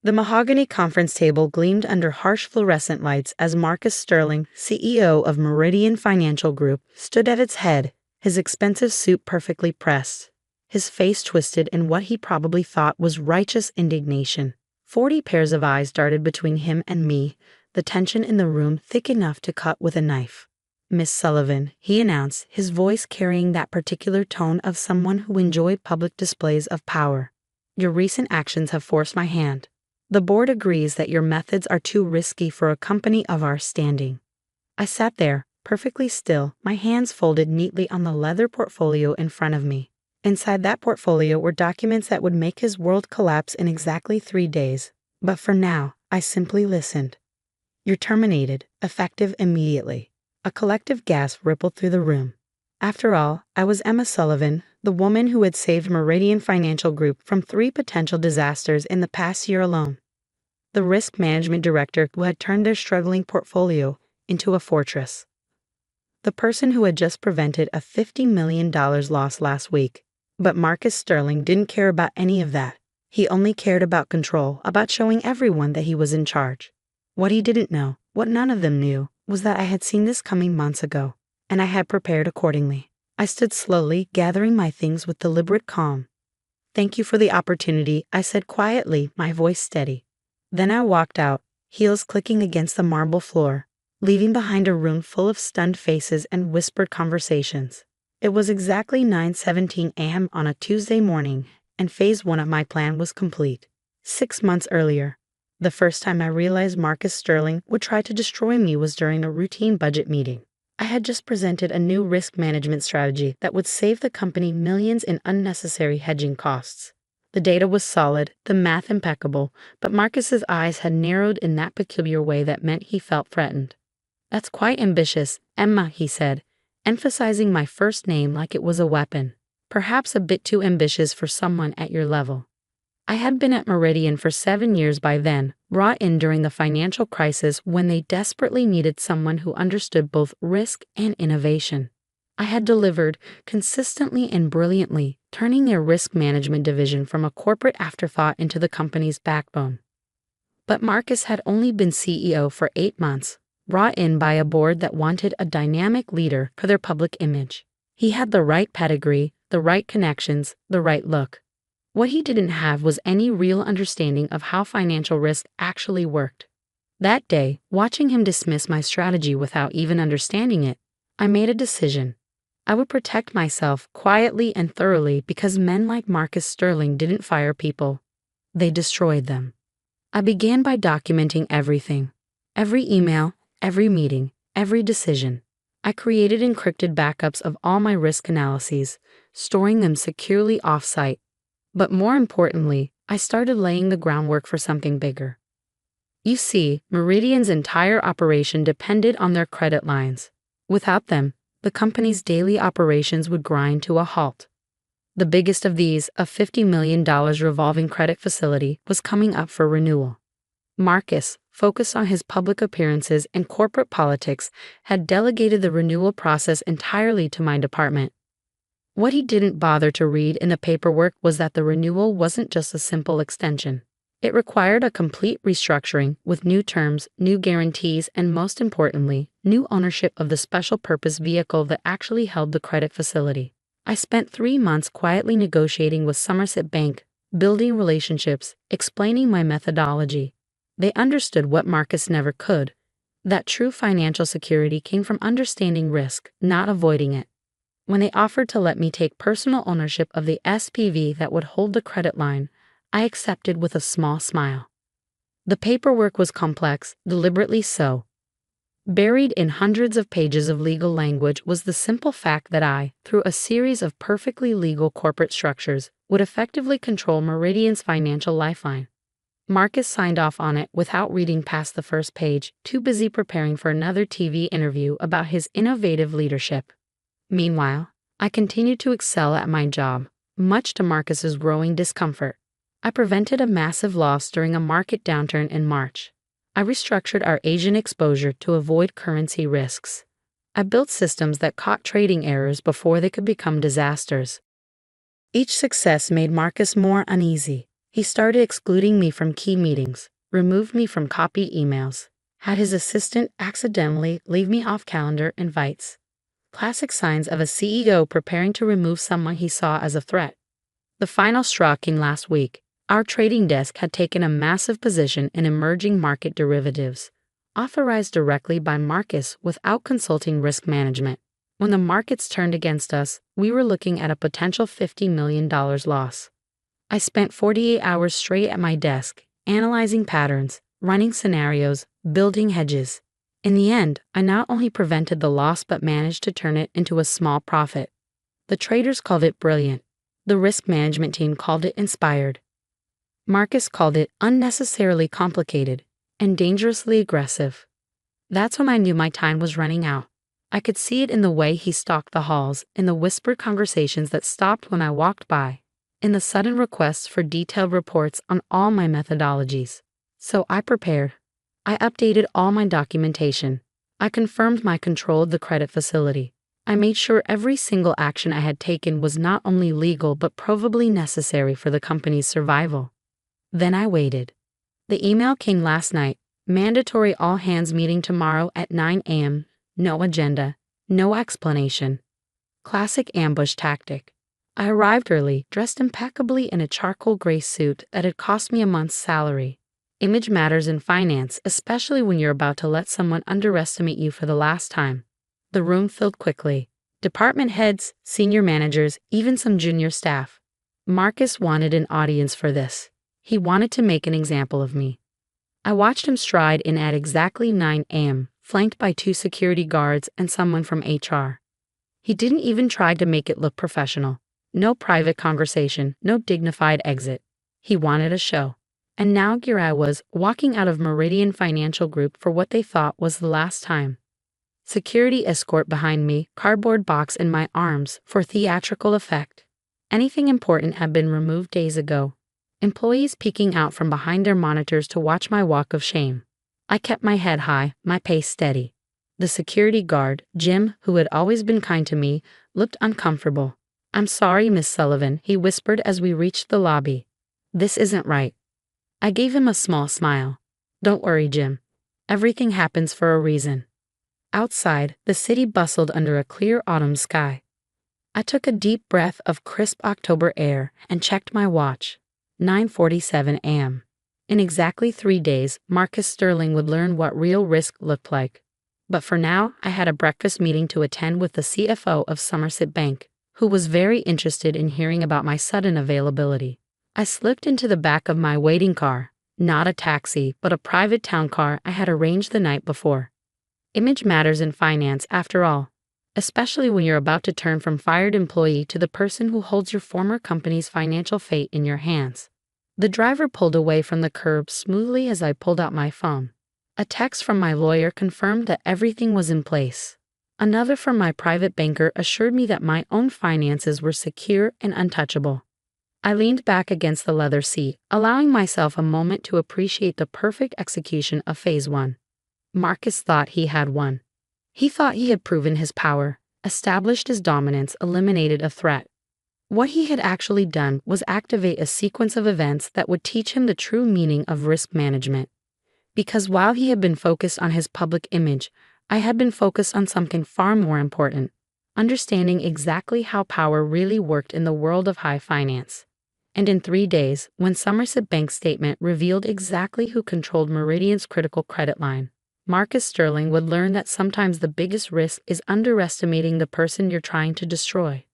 The mahogany conference table gleamed under harsh fluorescent lights as Marcus Sterling, CEO of Meridian Financial Group, stood at its head, his expensive suit perfectly pressed, his face twisted in what he probably thought was righteous indignation. 40 pairs of eyes darted between him and me, the tension in the room thick enough to cut with a knife. "Miss Sullivan," he announced, his voice carrying that particular tone of someone who enjoyed public displays of power. "Your recent actions have forced my hand. The board agrees that your methods are too risky for a company of our standing." I sat there, perfectly still, my hands folded neatly on the leather portfolio in front of me. Inside that portfolio were documents that would make his world collapse in exactly 3 days. But for now, I simply listened. "You're terminated, effective immediately." A collective gasp rippled through the room. After all, I was Emma Sullivan, the woman who had saved Meridian Financial Group from 3 potential disasters in the past year alone. The risk management director who had turned their struggling portfolio into a fortress. The person who had just prevented a $50 million loss last week. But Marcus Sterling didn't care about any of that. He only cared about control, about showing everyone that he was in charge. What he didn't know, what none of them knew, was that I had seen this coming months ago, and I had prepared accordingly. I stood slowly, gathering my things with deliberate calm. "Thank you for the opportunity," I said quietly, my voice steady. Then I walked out, heels clicking against the marble floor, leaving behind a room full of stunned faces and whispered conversations. It was exactly 9:17 a.m. on a Tuesday morning, and phase 1 of my plan was complete. 6 months earlier, the first time I realized Marcus Sterling would try to destroy me was during a routine budget meeting. I had just presented a new risk management strategy that would save the company millions in unnecessary hedging costs. The data was solid, the math impeccable, but Marcus's eyes had narrowed in that peculiar way that meant he felt threatened. "That's quite ambitious, Emma," he said, emphasizing my first name like it was a weapon. "Perhaps a bit too ambitious for someone at your level." I had been at Meridian for 7 years by then, brought in during the financial crisis when they desperately needed someone who understood both risk and innovation. I had delivered, consistently and brilliantly, turning their risk management division from a corporate afterthought into the company's backbone. But Marcus had only been CEO for 8 months, brought in by a board that wanted a dynamic leader for their public image. He had the right pedigree, the right connections, the right look. What he didn't have was any real understanding of how financial risk actually worked. That day, watching him dismiss my strategy without even understanding it, I made a decision. I would protect myself quietly and thoroughly because men like Marcus Sterling didn't fire people. They destroyed them. I began by documenting everything. Every email, every meeting, every decision. I created encrypted backups of all my risk analyses, storing them securely off-site. But more importantly, I started laying the groundwork for something bigger. You see, Meridian's entire operation depended on their credit lines. Without them, the company's daily operations would grind to a halt. The biggest of these, a $50 million revolving credit facility, was coming up for renewal. Marcus, focused on his public appearances and corporate politics, had delegated the renewal process entirely to my department. What he didn't bother to read in the paperwork was that the renewal wasn't just a simple extension. It required a complete restructuring with new terms, new guarantees, and most importantly, new ownership of the special purpose vehicle that actually held the credit facility. I spent 3 months quietly negotiating with Somerset Bank, building relationships, explaining my methodology. They understood what Marcus never could, that true financial security came from understanding risk, not avoiding it. When they offered to let me take personal ownership of the SPV that would hold the credit line, I accepted with a small smile. The paperwork was complex, deliberately so. Buried in hundreds of pages of legal language was the simple fact that I, through a series of perfectly legal corporate structures, would effectively control Meridian's financial lifeline. Marcus signed off on it without reading past the first page, too busy preparing for another TV interview about his innovative leadership. Meanwhile, I continued to excel at my job, much to Marcus's growing discomfort. I prevented a massive loss during a market downturn in March. I restructured our Asian exposure to avoid currency risks. I built systems that caught trading errors before they could become disasters. Each success made Marcus more uneasy. He started excluding me from key meetings, removed me from copy emails, had his assistant accidentally leave me off calendar invites. Classic signs of a CEO preparing to remove someone he saw as a threat. The final straw came last week. Our trading desk had taken a massive position in emerging market derivatives, authorized directly by Marcus without consulting risk management. When the markets turned against us, we were looking at a potential $50 million loss. I spent 48 hours straight at my desk, analyzing patterns, running scenarios, building hedges. In the end, I not only prevented the loss but managed to turn it into a small profit. The traders called it brilliant. The risk management team called it inspired. Marcus called it unnecessarily complicated and dangerously aggressive. That's when I knew my time was running out. I could see it in the way he stalked the halls, in the whispered conversations that stopped when I walked by, in the sudden requests for detailed reports on all my methodologies. So I prepared. I updated all my documentation. I confirmed my control of the credit facility. I made sure every single action I had taken was not only legal but provably necessary for the company's survival. Then I waited. The email came last night. Mandatory all-hands meeting tomorrow at 9 a.m. No agenda. No explanation. Classic ambush tactic. I arrived early, dressed impeccably in a charcoal gray suit that had cost me a month's salary. Image matters in finance, especially when you're about to let someone underestimate you for the last time. The room filled quickly. Department heads, senior managers, even some junior staff. Marcus wanted an audience for this. He wanted to make an example of me. I watched him stride in at exactly 9 a.m., flanked by 2 security guards and someone from HR. He didn't even try to make it look professional. No private conversation, no dignified exit. He wanted a show. And now here I was, walking out of Meridian Financial Group for what they thought was the last time. Security escort behind me, cardboard box in my arms for theatrical effect. Anything important had been removed days ago. Employees peeking out from behind their monitors to watch my walk of shame. I kept my head high, my pace steady. The security guard, Jim, who had always been kind to me, looked uncomfortable. "I'm sorry, Miss Sullivan," he whispered as we reached the lobby. "This isn't right." I gave him a small smile. "Don't worry, Jim. Everything happens for a reason." Outside, the city bustled under a clear autumn sky. I took a deep breath of crisp October air and checked my watch. 9:47 a.m. In exactly 3 days, Marcus Sterling would learn what real risk looked like. But for now, I had a breakfast meeting to attend with the CFO of Somerset Bank, who was very interested in hearing about my sudden availability. I slipped into the back of my waiting car, not a taxi, but a private town car I had arranged the night before. Image matters in finance, after all, especially when you're about to turn from fired employee to the person who holds your former company's financial fate in your hands. The driver pulled away from the curb smoothly as I pulled out my phone. A text from my lawyer confirmed that everything was in place. Another from my private banker assured me that my own finances were secure and untouchable. I leaned back against the leather seat, allowing myself a moment to appreciate the perfect execution of Phase 1. Marcus thought he had won. He thought he had proven his power, established his dominance, eliminated a threat. What he had actually done was activate a sequence of events that would teach him the true meaning of risk management. Because while he had been focused on his public image, I had been focused on something far more important, understanding exactly how power really worked in the world of high finance. And in 3 days, when Somerset Bank's statement revealed exactly who controlled Meridian's critical credit line, Marcus Sterling would learn that sometimes the biggest risk is underestimating the person you're trying to destroy.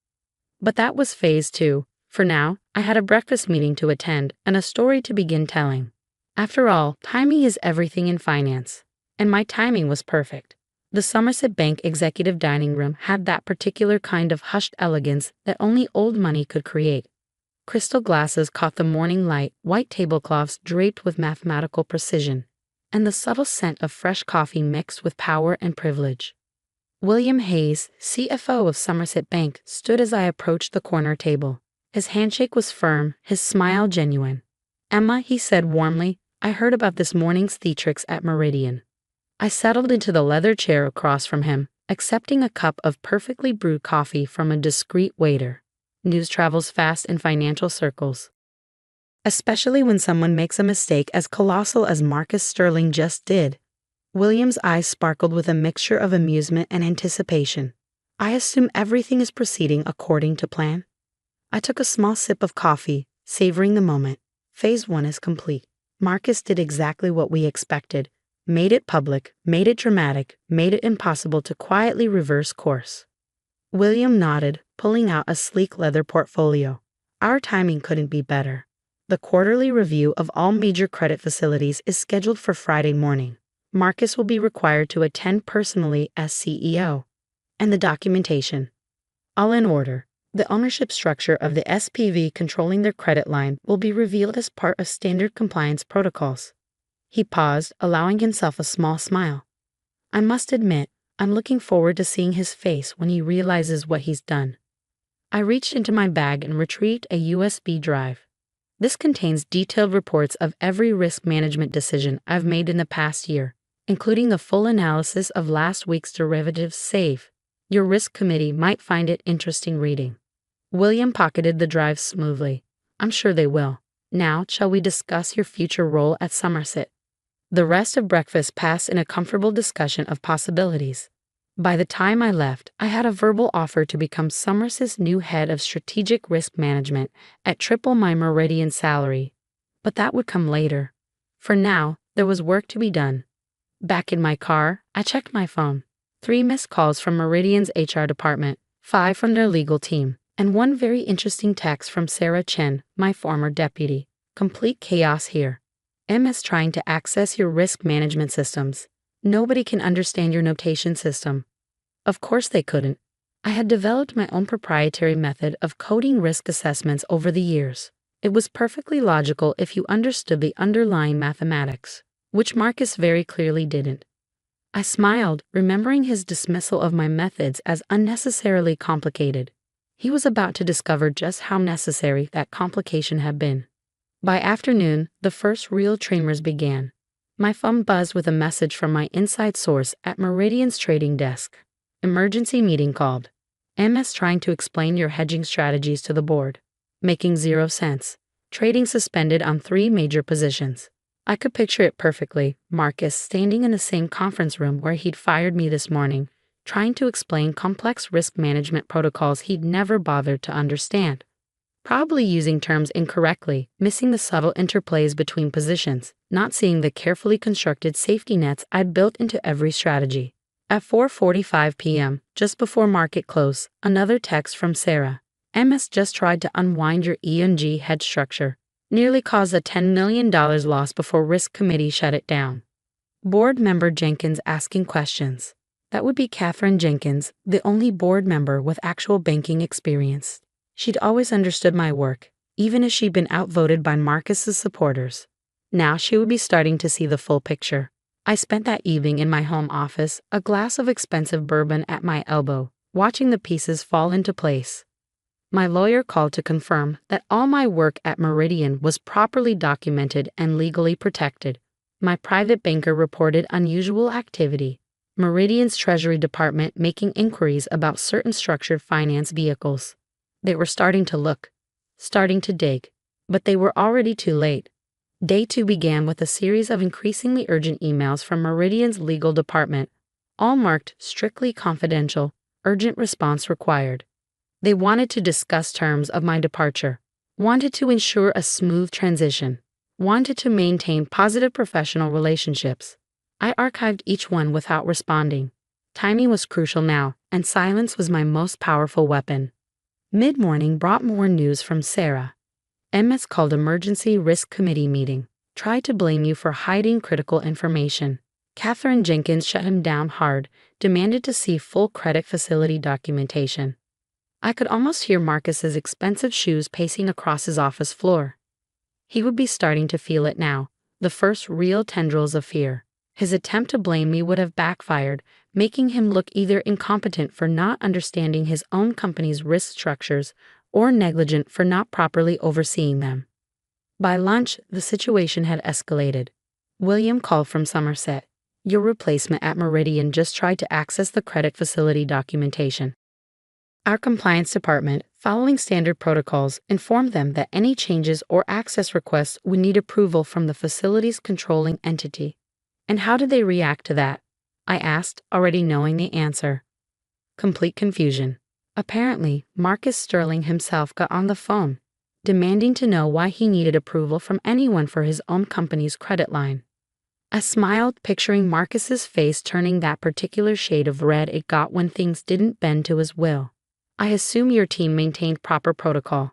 But that was Phase 2. For now, I had a breakfast meeting to attend and a story to begin telling. After all, timing is everything in finance. And my timing was perfect. The Somerset Bank executive dining room had that particular kind of hushed elegance that only old money could create. Crystal glasses caught the morning light, white tablecloths draped with mathematical precision, and the subtle scent of fresh coffee mixed with power and privilege. William Hayes, CFO of Somerset Bank, stood as I approached the corner table. His handshake was firm, his smile genuine. "Emma," he said warmly, "I heard about this morning's theatrics at Meridian." I settled into the leather chair across from him, accepting a cup of perfectly brewed coffee from a discreet waiter. News travels fast in financial circles. especially when someone makes a mistake as colossal as Marcus Sterling just did. William's eyes sparkled with a mixture of amusement and anticipation. I assume everything is proceeding according to plan? I took a small sip of coffee, savoring the moment. Phase 1 is complete. Marcus did exactly what we expected. Made it public, made it dramatic, made it impossible to quietly reverse course. William nodded, pulling out a sleek leather portfolio. Our timing couldn't be better. The quarterly review of all major credit facilities is scheduled for Friday morning. Marcus will be required to attend personally as CEO. And the documentation. All in order. The ownership structure of the SPV controlling their credit line will be revealed as part of standard compliance protocols. He paused, allowing himself a small smile. I must admit, I'm looking forward to seeing his face when he realizes what he's done. I reached into my bag and retrieved a USB drive. This contains detailed reports of every risk management decision I've made in the past year, including the full analysis of last week's derivatives save. Your risk committee might find it interesting reading. William pocketed the drive smoothly. I'm sure they will. Now, shall we discuss your future role at Somerset? The rest of breakfast passed in a comfortable discussion of possibilities. By the time I left, I had a verbal offer to become Somerset's new head of strategic risk management at triple my Meridian salary. But that would come later. For now, there was work to be done. Back in my car, I checked my phone. 3 missed calls from Meridian's HR department, 5 from their legal team, and 1 very interesting text from Sarah Chen, my former deputy. Complete chaos here. MS trying to access your risk management systems. Nobody can understand your notation system. Of course they couldn't. I had developed my own proprietary method of coding risk assessments over the years. It was perfectly logical if you understood the underlying mathematics, which Marcus very clearly didn't. I smiled, remembering his dismissal of my methods as unnecessarily complicated. He was about to discover just how necessary that complication had been. By afternoon, the first real tremors began. My phone buzzed with a message from my inside source at Meridian's trading desk. Emergency meeting called. MS trying to explain your hedging strategies to the board. Making 0 sense. Trading suspended on 3 major positions. I could picture it perfectly, Marcus standing in the same conference room where he'd fired me this morning, trying to explain complex risk management protocols he'd never bothered to understand. Probably using terms incorrectly, missing the subtle interplays between positions, not seeing the carefully constructed safety nets I'd built into every strategy. At 4:45 p.m., just before market close, another text from Sarah. MS just tried to unwind your E&G hedge structure. Nearly caused a $10 million loss before risk committee shut it down. Board member Jenkins asking questions. That would be Catherine Jenkins, the only board member with actual banking experience. She'd always understood my work, even as she'd been outvoted by Marcus's supporters. Now she would be starting to see the full picture. I spent that evening in my home office, a glass of expensive bourbon at my elbow, watching the pieces fall into place. My lawyer called to confirm that all my work at Meridian was properly documented and legally protected. My private banker reported unusual activity. Meridian's Treasury Department making inquiries about certain structured finance vehicles. They were starting to dig, but they were already too late. Day 2 began with a series of increasingly urgent emails from Meridian's legal department, all marked strictly confidential, urgent response required. They wanted to discuss terms of my departure, wanted to ensure a smooth transition, wanted to maintain positive professional relationships. I archived each one without responding. Timing was crucial now, and silence was my most powerful weapon. Mid-morning brought more news from Sarah. MS called emergency risk committee meeting, tried to blame you for hiding critical information. Catherine Jenkins shut him down hard, demanded to see full credit facility documentation. I could almost hear Marcus's expensive shoes pacing across his office floor. He would be starting to feel it now, the first real tendrils of fear. His attempt to blame me would have backfired, making him look either incompetent for not understanding his own company's risk structures or negligent for not properly overseeing them. By lunch, the situation had escalated. William called from Somerset. Your replacement at Meridian just tried to access the credit facility documentation. Our compliance department, following standard protocols, informed them that any changes or access requests would need approval from the facility's controlling entity. And how did they react to that? I asked, already knowing the answer. Complete confusion. Apparently, Marcus Sterling himself got on the phone, demanding to know why he needed approval from anyone for his own company's credit line. I smiled, picturing Marcus's face turning that particular shade of red it got when things didn't bend to his will. I assume your team maintained proper protocol.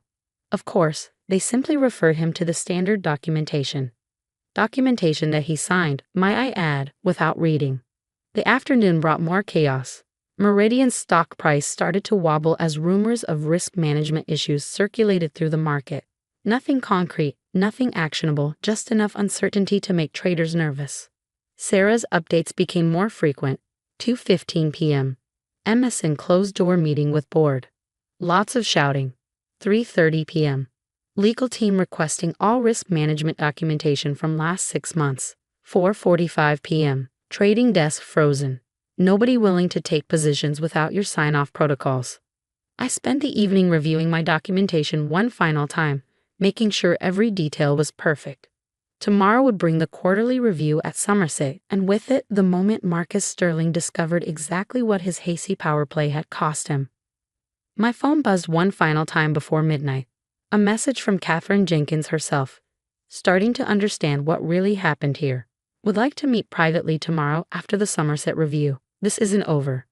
Of course, they simply referred him to the standard documentation. Documentation that he signed, might I add, without reading. The afternoon brought more chaos. Meridian's stock price started to wobble as rumors of risk management issues circulated through the market. Nothing concrete, nothing actionable, just enough uncertainty to make traders nervous. Sarah's updates became more frequent. 2:15 p.m. Emerson closed-door meeting with board. Lots of shouting. 3:30 p.m. Legal team requesting all risk management documentation from last 6 months. 4:45 p.m. Trading desk frozen. Nobody willing to take positions without your sign-off protocols. I spent the evening reviewing my documentation one final time, making sure every detail was perfect. Tomorrow would bring the quarterly review at Somerset, and with it, the moment Marcus Sterling discovered exactly what his hasty power play had cost him. My phone buzzed one final time before midnight. A message from Catherine Jenkins herself. Starting to understand what really happened here. Would like to meet privately tomorrow after the Somerset review. This isn't over.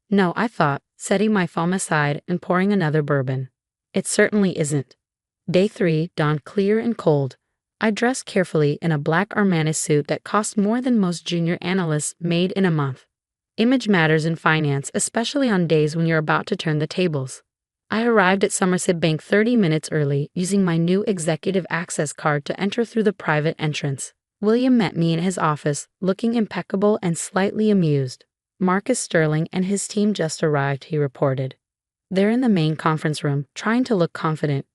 No, I thought, setting my phone aside and pouring another bourbon. It certainly isn't. Day 3 dawned clear and cold. I dressed carefully in a black Armani suit that cost more than most junior analysts made in a month. Image matters in finance, especially on days when you're about to turn the tables. I arrived at Somerset Bank 30 minutes early, using my new executive access card to enter through the private entrance. William met me in his office, looking impeccable and slightly amused. Marcus Sterling and his team just arrived, he reported. They're in the main conference room, trying to look confident.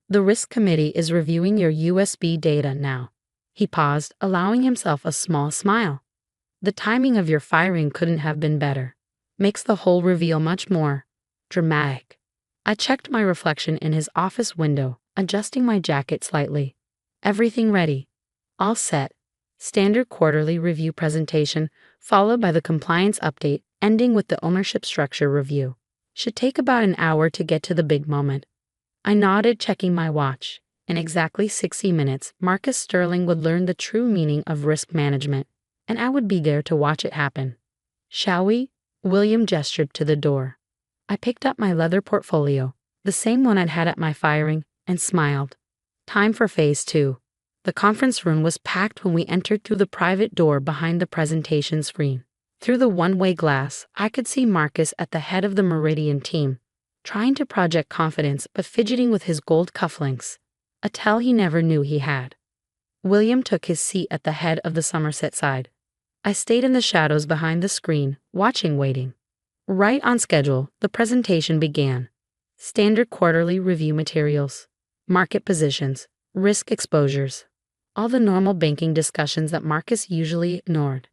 The risk committee is reviewing your USB data now. He paused, allowing himself a small smile. The timing of your firing couldn't have been better. Makes the whole reveal much more dramatic. I checked my reflection in his office window, adjusting my jacket slightly. Everything ready. All set. Standard quarterly review presentation, followed by the compliance update, ending with the ownership structure review. Should take about an hour to get to the big moment. I nodded, checking my watch. In exactly 60 minutes, Marcus Sterling would learn the true meaning of risk management, and I would be there to watch it happen. Shall we? William gestured to the door. I picked up my leather portfolio, the same one I'd had at my firing, and smiled. Time for phase 2. The conference room was packed when we entered through the private door behind the presentation screen. Through the one-way glass, I could see Marcus at the head of the Meridian team, trying to project confidence but fidgeting with his gold cufflinks, a tell he never knew he had. William took his seat at the head of the Somerset side. I stayed in the shadows behind the screen, watching, waiting. Right on schedule, the presentation began. Standard quarterly review materials, market positions, risk exposures, all the normal banking discussions that Marcus usually ignored.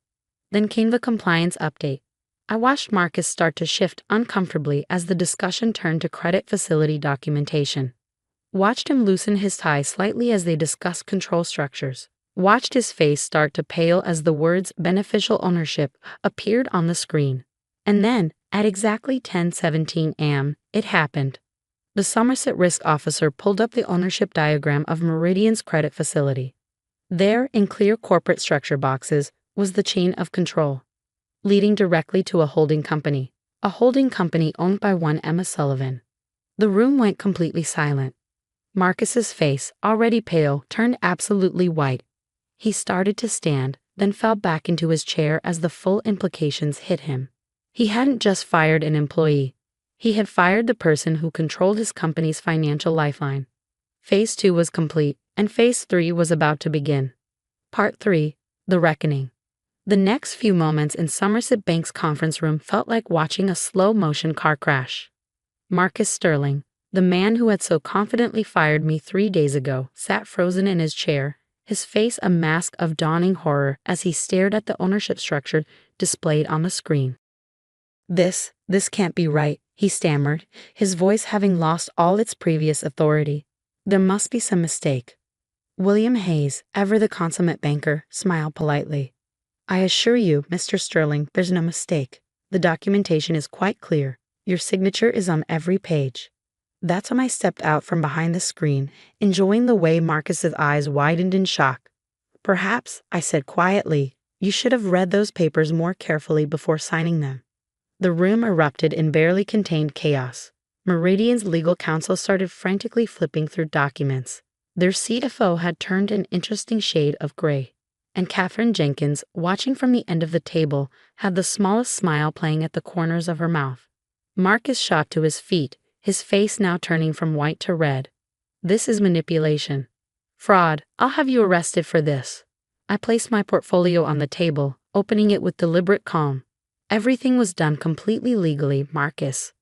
Then came the compliance update. I watched Marcus start to shift uncomfortably as the discussion turned to credit facility documentation. Watched him loosen his tie slightly as they discussed control structures. Watched his face start to pale as the words beneficial ownership appeared on the screen. And then, at exactly 10:17 a.m., it happened. The Somerset risk officer pulled up the ownership diagram of Meridian's credit facility. There, in clear corporate structure boxes, was the chain of control, leading directly to a holding company owned by one Emma Sullivan. The room went completely silent. Marcus's face, already pale, turned absolutely white. He started to stand, then fell back into his chair as the full implications hit him. He hadn't just fired an employee. He had fired the person who controlled his company's financial lifeline. Phase 2 was complete, and Phase 3 was about to begin. Part 3, The Reckoning. The next few moments in Somerset Bank's conference room felt like watching a slow-motion car crash. Marcus Sterling, the man who had so confidently fired me 3 days ago, sat frozen in his chair, his face a mask of dawning horror as he stared at the ownership structure displayed on the screen. This can't be right, he stammered, his voice having lost all its previous authority. There must be some mistake. William Hayes, ever the consummate banker, smiled politely. I assure you, Mr. Sterling, there's no mistake. The documentation is quite clear. Your signature is on every page. That's when I stepped out from behind the screen, enjoying the way Marcus's eyes widened in shock. Perhaps, I said quietly, you should have read those papers more carefully before signing them. The room erupted in barely contained chaos. Meridian's legal counsel started frantically flipping through documents. Their CFO had turned an interesting shade of gray, and Katherine Jenkins, watching from the end of the table, had the smallest smile playing at the corners of her mouth. Marcus shot to his feet, his face now turning from white to red. This is manipulation. Fraud. I'll have you arrested for this. I placed my portfolio on the table, opening it with deliberate calm. Everything was done completely legally, Marcus.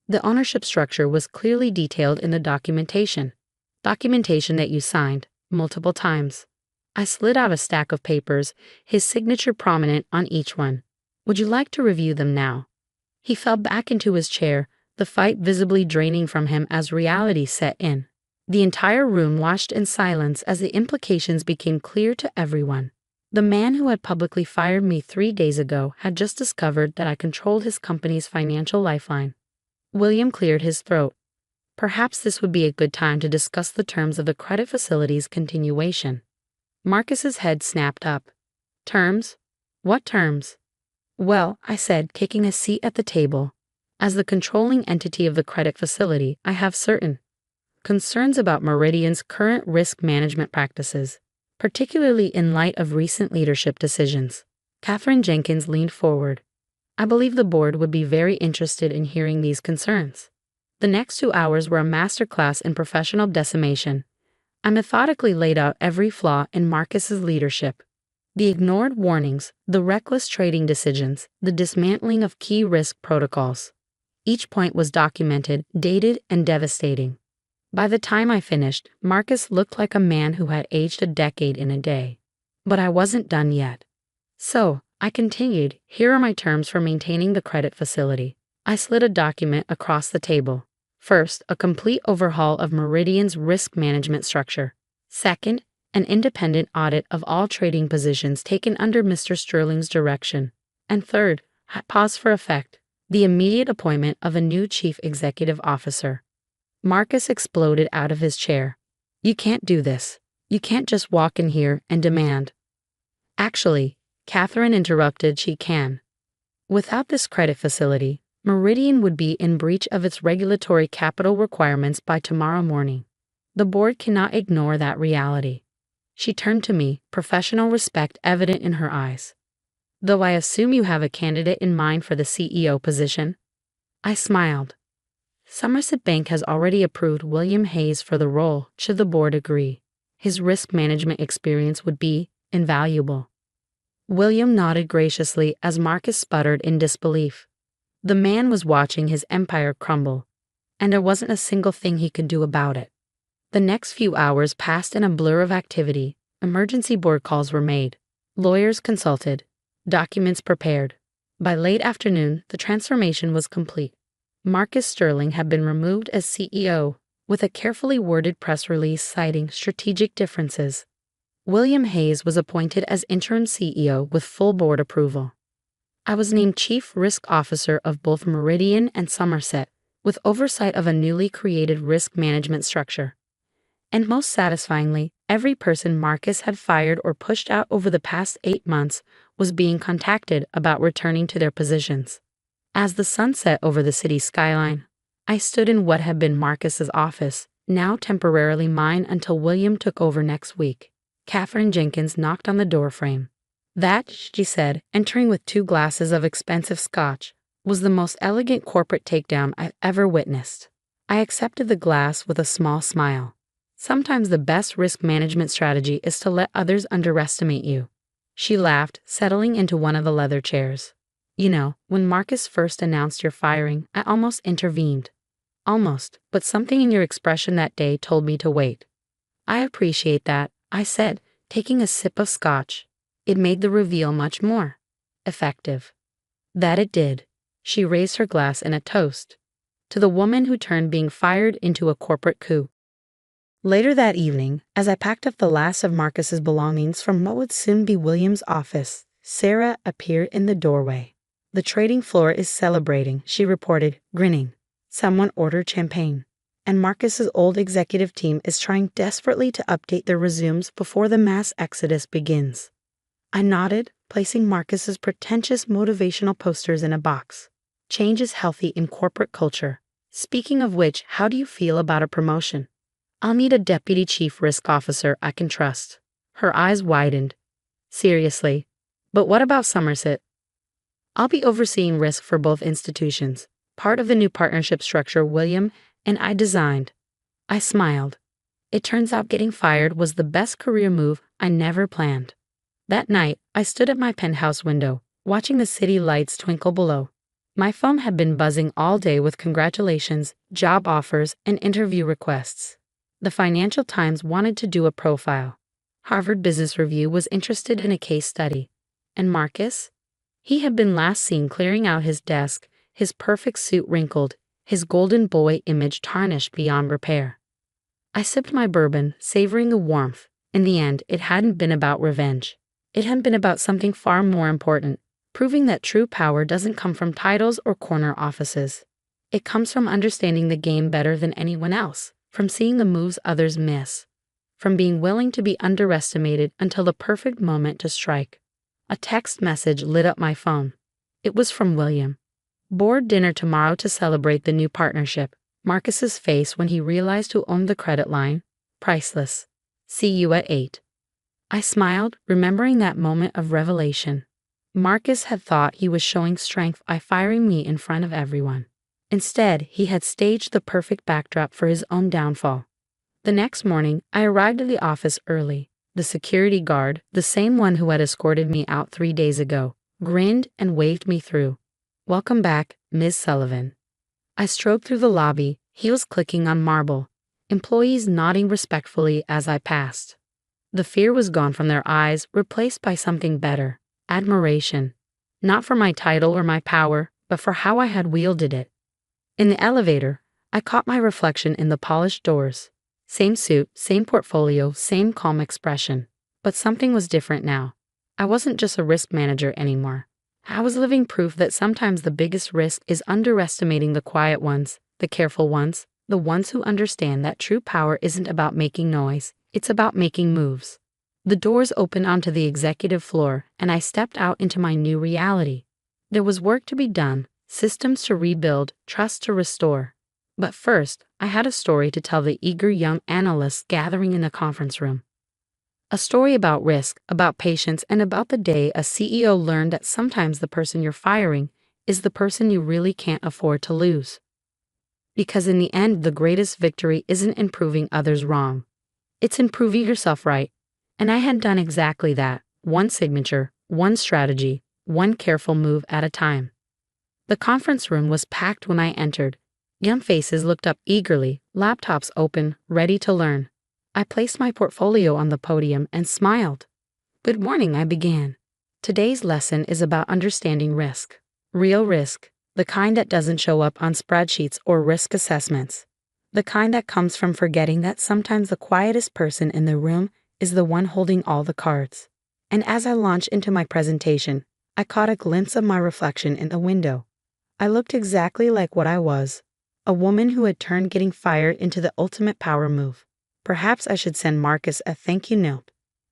The ownership structure was clearly detailed in the documentation. Documentation that you signed, multiple times. I slid out a stack of papers, his signature prominent on each one. Would you like to review them now? He fell back into his chair, the fight visibly draining from him as reality set in. The entire room watched in silence as the implications became clear to everyone. The man who had publicly fired me 3 days ago had just discovered that I controlled his company's financial lifeline. William cleared his throat. Perhaps this would be a good time to discuss the terms of the credit facility's continuation. Marcus's head snapped up. Terms? What terms? Well, I said, taking a seat at the table. As the controlling entity of the credit facility, I have certain concerns about Meridian's current risk management practices, particularly in light of recent leadership decisions. Katherine Jenkins leaned forward. I believe the board would be very interested in hearing these concerns. The next 2 hours were a masterclass in professional decimation. I methodically laid out every flaw in Marcus's leadership. The ignored warnings, the reckless trading decisions, the dismantling of key risk protocols. Each point was documented, dated, and devastating. By the time I finished, Marcus looked like a man who had aged a decade in a day. But I wasn't done yet. So, I continued, here are my terms for maintaining the credit facility. I slid a document across the table. First, a complete overhaul of Meridian's risk management structure. Second, an independent audit of all trading positions taken under Mr. Sterling's direction. And third, pause for effect, the immediate appointment of a new chief executive officer. Marcus exploded out of his chair. You can't do this. You can't just walk in here and demand. Actually, Katherine interrupted, she can. Without this credit facility, Meridian would be in breach of its regulatory capital requirements by tomorrow morning. The board cannot ignore that reality. She turned to me, professional respect evident in her eyes. Though I assume you have a candidate in mind for the CEO position? I smiled. Somerset Bank has already approved William Hayes for the role, should the board agree. His risk management experience would be invaluable. William nodded graciously as Marcus sputtered in disbelief. The man was watching his empire crumble, and there wasn't a single thing he could do about it. The next few hours passed in a blur of activity. Emergency board calls were made. Lawyers consulted. Documents prepared. By late afternoon, the transformation was complete. Marcus Sterling had been removed as CEO, with a carefully worded press release citing strategic differences. William Hayes was appointed as interim CEO with full board approval. I was named Chief Risk Officer of both Meridian and Somerset, with oversight of a newly created risk management structure. And most satisfyingly, every person Marcus had fired or pushed out over the past 8 months was being contacted about returning to their positions. As the sun set over the city skyline, I stood in what had been Marcus's office, now temporarily mine until William took over next week. Katherine Jenkins knocked on the doorframe. That, she said, entering with 2 glasses of expensive scotch, was the most elegant corporate takedown I've ever witnessed. I accepted the glass with a small smile. Sometimes the best risk management strategy is to let others underestimate you. She laughed, settling into one of the leather chairs. You know, when Marcus first announced your firing, I almost intervened. Almost, but something in your expression that day told me to wait. I appreciate that, I said, taking a sip of scotch. It made the reveal much more effective. That it did. She raised her glass in a toast. to the woman who turned being fired into a corporate coup. Later that evening, as I packed up the last of Marcus's belongings from what would soon be William's office, Sarah appeared in the doorway. "The trading floor is celebrating," she reported, grinning. "Someone ordered champagne. And Marcus's old executive team is trying desperately to update their resumes before the mass exodus begins." I nodded, placing Marcus's pretentious motivational posters in a box. Change is healthy in corporate culture. Speaking of which, how do you feel about a promotion? I'll need a deputy chief risk officer I can trust. Her eyes widened. Seriously? But what about Somerset? I'll be overseeing risk for both institutions, part of the new partnership structure William and I designed. I smiled. It turns out getting fired was the best career move I never planned. That night, I stood at my penthouse window, watching the city lights twinkle below. My phone had been buzzing all day with congratulations, job offers, and interview requests. The Financial Times wanted to do a profile. Harvard Business Review was interested in a case study. And Marcus? He had been last seen clearing out his desk, his perfect suit wrinkled, his golden boy image tarnished beyond repair. I sipped my bourbon, savoring the warmth. In the end, it hadn't been about revenge. It had been about something far more important, proving that true power doesn't come from titles or corner offices. It comes from understanding the game better than anyone else, from seeing the moves others miss, from being willing to be underestimated until the perfect moment to strike. A text message lit up my phone. It was from William. "Board dinner tomorrow to celebrate the new partnership." Marcus's face when he realized who owned the credit line? Priceless. "See you at 8. I smiled, remembering that moment of revelation. Marcus had thought he was showing strength by firing me in front of everyone. Instead, he had staged the perfect backdrop for his own downfall. The next morning, I arrived at the office early. The security guard, the same one who had escorted me out 3 days ago, grinned and waved me through. "Welcome back, Ms. Sullivan." I strode through the lobby, heels clicking on marble, employees nodding respectfully as I passed. The fear was gone from their eyes, replaced by something better, admiration. Not for my title or my power, but for how I had wielded it. In the elevator, I caught my reflection in the polished doors. Same suit, same portfolio, same calm expression. But something was different now. I wasn't just a risk manager anymore. I was living proof that sometimes the biggest risk is underestimating the quiet ones, the careful ones, the ones who understand that true power isn't about making noise, it's about making moves. The doors opened onto the executive floor, and I stepped out into my new reality. There was work to be done, systems to rebuild, trust to restore. But first, I had a story to tell the eager young analysts gathering in the conference room. A story about risk, about patience, and about the day a CEO learned that sometimes the person you're firing is the person you really can't afford to lose. Because in the end, the greatest victory isn't in proving others wrong. It's in proving yourself right. And I had done exactly that, one signature, one strategy, one careful move at a time. The conference room was packed when I entered. Young faces looked up eagerly, laptops open, ready to learn. I placed my portfolio on the podium and smiled. "Good morning," I began. "Today's lesson is about understanding risk. Real risk, the kind that doesn't show up on spreadsheets or risk assessments. The kind that comes from forgetting that sometimes the quietest person in the room is the one holding all the cards." And as I launched into my presentation, I caught a glimpse of my reflection in the window. I looked exactly like what I was, a woman who had turned getting fired into the ultimate power move. Perhaps I should send Marcus a thank you note.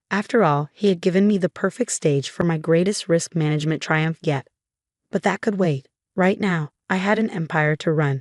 After all, he had given me the perfect stage for my greatest risk management triumph yet. But that could wait. Right now, I had an empire to run.